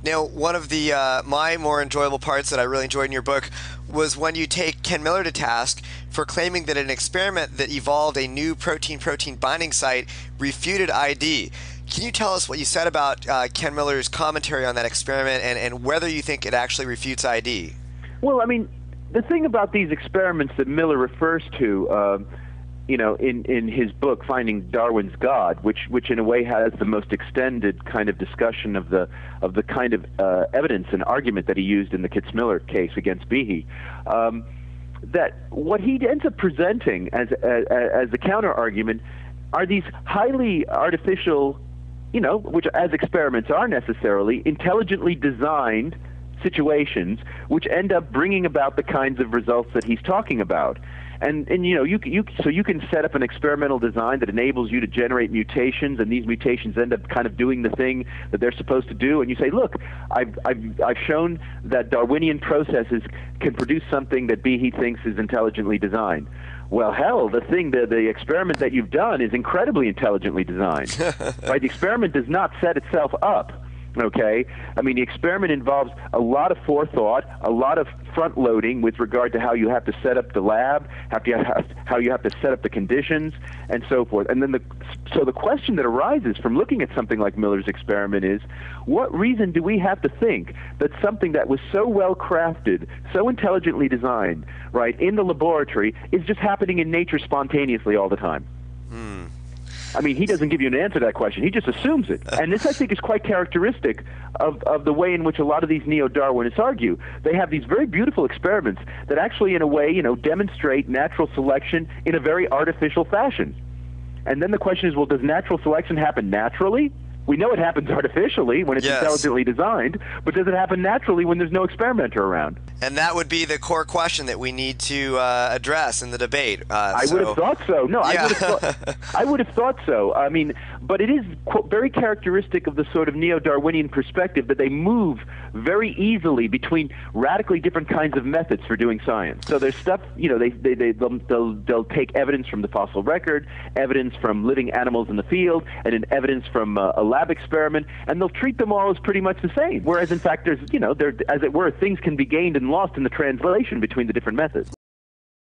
Now, one of the my more enjoyable parts that I really enjoyed in your book was when you take Ken Miller to task for claiming that an experiment that evolved a new protein-protein binding site refuted ID. Can you tell us what you said about Ken Miller's commentary on that experiment and whether you think it actually refutes ID? Well, I mean, the thing about these experiments that Miller refers to, in his book Finding Darwin's God, which in a way has the most extended kind of discussion of the kind of evidence and argument that he used in the Kitzmiller case against Behe, that what he ends up presenting as the counter argument are these highly artificial, which as experiments are necessarily, intelligently designed situations which end up bringing about the kinds of results that he's talking about. And you can set up an experimental design that enables you to generate mutations, and these mutations end up kind of doing the thing that they're supposed to do. And you say, look, I've shown that Darwinian processes can produce something that Behe thinks is intelligently designed. Well, hell, the experiment that you've done is incredibly intelligently designed. Right? The experiment does not set itself up. Okay? I mean, the experiment involves a lot of forethought, a lot of front-loading with regard to how you have to set up the lab, how you have to set up the conditions, and so forth. And then so the question that arises from looking at something like Miller's experiment is, what reason do we have to think that something that was so well-crafted, so intelligently designed, right, in the laboratory, is just happening in nature spontaneously all the time? I mean, he doesn't give you an answer to that question. He just assumes it. And this, I think, is quite characteristic of the way in which a lot of these neo-Darwinists argue. They have these very beautiful experiments that actually, in a way, demonstrate natural selection in a very artificial fashion. And then the question is, well, does natural selection happen naturally? We know it happens artificially when it's intelligently designed, but does it happen naturally when there's no experimenter around? And that would be the core question that we need to address in the debate. I would have thought so. No, yeah. I would have thought so. I mean, but it is very characteristic of the sort of neo-Darwinian perspective that they move very easily between radically different kinds of methods for doing science. So there's stuff, they'll take evidence from the fossil record, evidence from living animals in the field, and then evidence from a lab experiment, and they'll treat them all as pretty much the same. Whereas, in fact, there's, as it were, things can be gained and lost in the translation between the different methods.